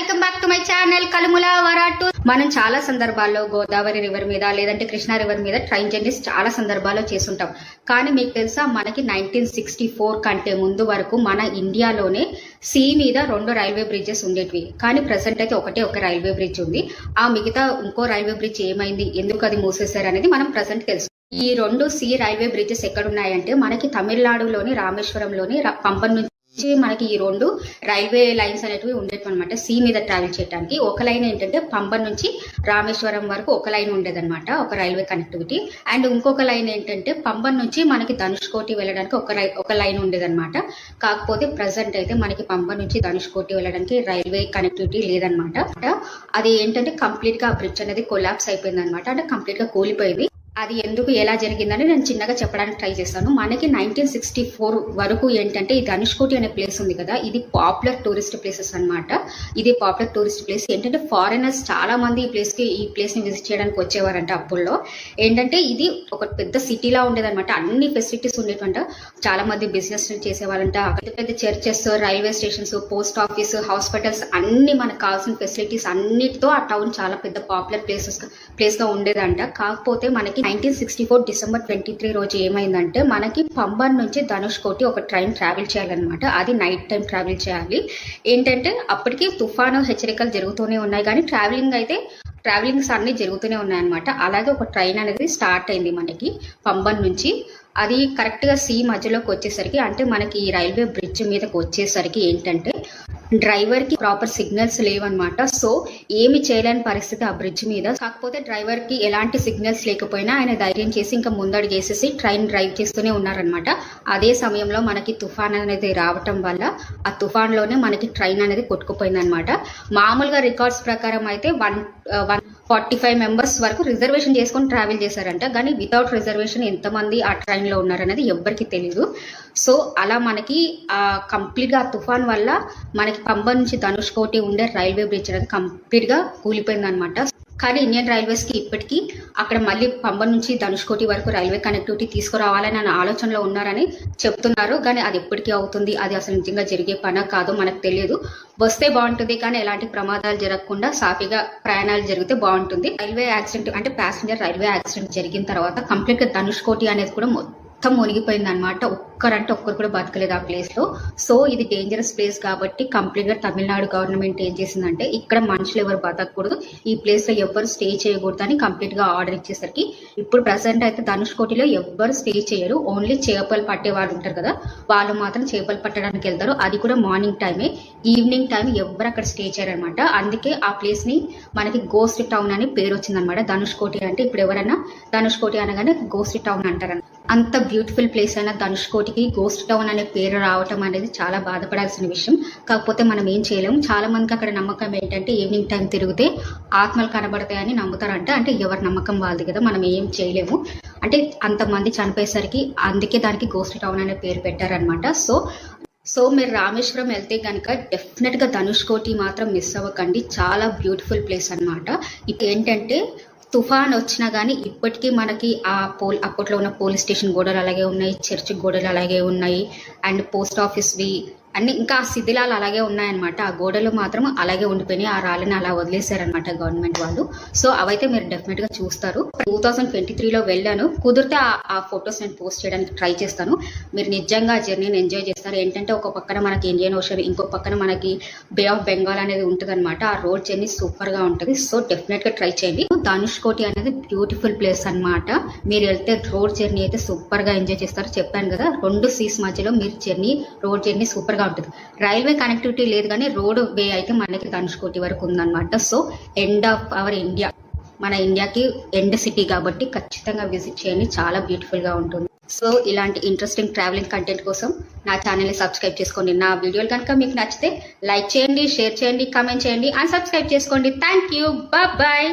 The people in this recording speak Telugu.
Welcome back to my channel కలుముల వరాటు. మనం చాలా సందర్భాల్లో గోదావరి రివర్ మీద లేదంటే కృష్ణా రివర్ మీద ట్రైన్ జర్నీస్ చాలా సందర్భాల్లో చేస్తుంటాం. కానీ మీకు తెలుసా, మనకి 1964 కంటే ముందు వరకు మన ఇండియాలోనే సీ మీద 2 రైల్వే బ్రిడ్జెస్ ఉండేటివి. కానీ ప్రెసెంట్ అయితే ఒక రైల్వే బ్రిడ్జ్ ఉంది. ఆ మిగతా ఇంకో రైల్వే బ్రిడ్జ్ ఏమైంది, ఎందుకు అది మూసేశారు అనేది మనం ప్రెసెంట్ తెలుసు. ఈ 2 సీ రైల్వే బ్రిడ్జెస్ ఎక్కడున్నాయంటే మనకి తమిళనాడులోని రామేశ్వరంలోని పంపన్ నుంచి మనకి ఈ 2 రైల్వే లైన్స్ అనేటివి ఉండేవి అనమాట, సీ మీద ట్రావెల్ చేయడానికి. ఒక లైన్ ఏంటంటే పంపన్ నుంచి రామేశ్వరం వరకు ఒక లైన్ ఉండేదన్నమాట, ఒక రైల్వే కనెక్టివిటీ. అండ్ ఇంకొక లైన్ ఏంటంటే పంపన్ నుంచి మనకి ధనుష్కోటి వెళ్ళడానికి ఒక లైన్ ఉండేదన్నమాట. కాకపోతే ప్రజెంట్ అయితే మనకి పంపన్ నుంచి ధనుష్కోటి వెళ్ళడానికి రైల్వే కనెక్టివిటీ లేదనమాట. అది ఏంటంటే కంప్లీట్ గా బ్రిడ్జ్ అనేది కొలాప్స్ అయిపోయింది అనమాట, అంటే కంప్లీట్ గా కూలిపోయింది. అది ఎందుకు ఎలా జరిగిందని నేను చిన్నగా చెప్పడానికి ట్రై చేస్తాను. మనకి 1964 వరకు ఏంటంటే ఈ ధనుష్కోటి అనే ప్లేస్ ఉంది కదా, ఇది పాపులర్ టూరిస్ట్ ప్లేసెస్ అనమాట. ఇది పాపులర్ టూరిస్ట్ ప్లేస్. ఏంటంటే ఫారినర్స్ చాలా మంది ఈ ప్లేస్ ని విజిట్ చేయడానికి వచ్చేవారంట. అప్పుల్లో ఏంటంటే ఇది ఒక పెద్ద సిటీలా ఉండేదన్నమాట, అన్ని ఫెసిలిటీస్ ఉండేవంట. చాలా మంది బిజినెస్ చేసేవారంట. పెద్ద పెద్ద churches, railway stations, post office, hospitals, అన్ని మనకు కావాల్సిన ఫెసిలిటీస్ అన్నిటితో ఆ టౌన్ చాలా పెద్ద పాపులర్ ప్లేస్ గా ఉండేదంట. కాకపోతే మనకి 1964 డిసెంబర్ 23 రోజు ఏమైందంటే మనకి పంబన్ నుంచి ధనుష్కోటి ఒక ట్రైన్ ట్రావెల్ చేయాలన్నమాట. అది నైట్ టైం ట్రావెల్ చేయాలి. ఏంటంటే అప్పటికి తుఫాను హెచ్చరికలు జరుగుతూనే ఉన్నాయి, కానీ ట్రావెలింగ్స్ అన్ని జరుగుతూనే ఉన్నాయన్నమాట. అలాగే ఒక ట్రైన్ అనేది స్టార్ట్ అయింది మనకి పంబన్ నుంచి. అది కరెక్ట్ గా సీ మధ్యలోకి వచ్చేసరికి, అంటే మనకి ఈ రైల్వే బ్రిడ్జ్ మీదకి వచ్చేసరికి ఏంటంటే డ్రైవర్ కి ప్రాపర్ సిగ్నల్స్ లేవన్నమాట. సో ఏమి చేయలేని పరిస్థితి ఆ బ్రిడ్జ్ మీద. కాకపోతే డ్రైవర్ కి ఎలాంటి సిగ్నల్స్ లేకపోయినా ఆయన ధైర్యం చేసి ఇంకా ముందడుగేసేసి ట్రైన్ డ్రైవ్ చేస్తూనే ఉన్నారనమాట. అదే సమయంలో మనకి తుఫాన్ అనేది రావటం వల్ల ఆ తుఫాన్ లోనే మనకి ట్రైన్ అనేది కొట్టుకుపోయింది అనమాట. మామూలుగా రికార్డ్స్ ప్రకారం అయితే 145 మెంబర్స్ వరకు రిజర్వేషన్ చేసుకొని ట్రావెల్ చేశారంట. కానీ వితౌట్ రిజర్వేషన్ ఎంతమంది ఆ ట్రైన్ లో ఉన్నారనేది ఎవ్వరికి తెలియదు. సో అలా మనకి కంప్లీట్ గా తుఫాన్ వల్ల మనకి పంబన్ నుంచి ధనుష్కోటి ఉండే రైల్వే బ్రిడ్జ్ అనేది కంప్లీట్ గా కూలిపోయింది అనమాట. కానీ ఇండియన్ రైల్వేస్ కి ఇప్పటికీ అక్కడ మళ్ళీ పంబన్ నుంచి ధనుష్కోటి వరకు రైల్వే కనెక్టివిటీ తీసుకురావాలని ఆలోచనలో ఉన్నారని చెప్తున్నారు. కానీ అది ఎప్పటికీ అవుతుంది, అది అసలు నిజంగా జరిగే పని కాదో మనకు తెలియదు. వస్తే బాగుంటుంది, కానీ ఎలాంటి ప్రమాదాలు జరగకుండా సాఫీగా ప్రయాణాలు జరిగితే బాగుంటుంది. రైల్వే యాక్సిడెంట్ అంటే ప్యాసింజర్ రైల్వే యాక్సిడెంట్ జరిగిన తర్వాత కంప్లీట్ గా ధనుష్కోటి అనేది కూడా మొత్తం మునిగిపోయింది అనమాట. ఒక్కరు కూడా బతకలేదు ఆ ప్లేస్ లో. సో ఇది డేంజరస్ ప్లేస్ కాబట్టి కంప్లీట్ గా తమిళనాడు గవర్నమెంట్ ఏం చేసిందంటే ఇక్కడ మనుషులు ఎవరు బతకూడదు, ఈ ప్లేస్ లో ఎవరు స్టే చేయకూడదు అని కంప్లీట్ గా ఆర్డర్ ఇచ్చేసరికి ఇప్పుడు ప్రెసెంట్ అయితే ధనుష్కోటిలో ఎవ్వరు స్టే చేయరు. ఓన్లీ చేపలు పట్టే వాళ్ళు ఉంటారు కదా, వాళ్ళు మాత్రం చేపలు పట్టడానికి వెళ్తారు. అది కూడా మార్నింగ్ టైమే. ఈవినింగ్ టైం ఎవ్వరు అక్కడ స్టే చేయరనమాట. అందుకే ఆ ప్లేస్ ని మనకి గోస్ట్ టౌన్ అని పేరు వచ్చిందనమాట. ధనుష్కోటి అంటే ఇప్పుడు ఎవరైనా ధనుష్కోటి అనగానే గోస్ట్ టౌన్ అంటారు. అంత బ్యూటిఫుల్ ప్లేస్ అయిన ధనుష్కోటికి గోస్ట్ టౌన్ అనే పేరు రావటం అనేది చాలా బాధపడాల్సిన విషయం. కాకపోతే మనం ఏం చేయలేము. చాలా మందికి అక్కడ నమ్మకం ఏంటంటే ఈవినింగ్ టైం తిరిగితే ఆత్మలు కనబడతాయని నమ్ముతారంట. అంటే ఎవరి నమ్మకం వాళ్ళది కదా, మనం ఏం చేయలేము. అంటే అంతమంది చనిపోయేసరికి అందుకే దానికి గోస్ట్ టౌన్ అనే పేరు పెట్టారనమాట. సో మీరు రామేశ్వరం వెళ్తే కనుక డెఫినెట్ గా ధనుష్కోటి మాత్రం మిస్ అవ్వకండి. చాలా బ్యూటిఫుల్ ప్లేస్ అనమాట. ఇది ఏంటంటే తుఫాన్ వచ్చినా కానీ ఇప్పటికీ మనకి అప్పట్లో ఉన్న పోలీస్ స్టేషన్ గోడలు అలాగే ఉన్నాయి, చర్చ్ గోడలు అలాగే ఉన్నాయి, అండ్ పోస్ట్ ఆఫీస్వి అన్ని ఇంకా శిథిలాలు అలాగే ఉన్నాయన్నమాట. ఆ గోడలు మాత్రం అలాగే ఉండిపోయినాయి. ఆ రాళ్ళని అలా వదిలేశారనమాట గవర్నమెంట్ వాళ్ళు. సో అవైతే మీరు డెఫినెట్ గా చూస్తారు. 2023లో వెళ్ళాను. కుదిరితే ఆ ఫొటోస్ నేను పోస్ట్ చేయడానికి ట్రై చేస్తాను. మీరు నిజంగా ఆ జర్నీని ఎంజాయ్ చేస్తారు. ఏంటంటే ఒక పక్కన మనకి ఇండియన్ ఓషన్, ఇంకో పక్కన మనకి బే ఆఫ్ బెంగాల్ అనేది ఉంటుంది అనమాట. ఆ రోడ్ జర్నీ సూపర్ గా ఉంటుంది. సో డెఫినెట్ గా ట్రై చేయండి. ధనుష్కోటి అనేది బ్యూటిఫుల్ ప్లేస్ అనమాట. మీరు వెళ్తే రోడ్ జర్నీ అయితే సూపర్ గా ఎంజాయ్ చేస్తారు. చెప్పాను కదా, 2 సీస్ మధ్యలో మీరు రోడ్ జర్నీ సూపర్ గా ఉంటుంది. రైల్వే కనెక్టివిటీ లేదు, కానీ రోడ్ వే అయితే మనకి ధనుష్కోటి వరకు ఉందన్నమాట. So end of our India, మన ఇండియాకి ఎండ్ సిటీ కాబట్టి ఖచ్చితంగా విజిట్ చేయండి. చాలా బ్యూటిఫుల్ గా ఉంటుంది. సో ఇలాంటి ఇంట్రెస్టింగ్ ట్రావెలింగ్ కంటెంట్ కోసం నా ఛానల్ ని సబ్స్క్రైబ్ చేసుకోండి. నా వీడియోలు కనుక మీకు నచ్చితే లైక్ చేయండి, షేర్ చేయండి, కామెంట్ చేయండి అండ్ సబ్స్క్రైబ్ చేసుకోండి. Thank you, bye.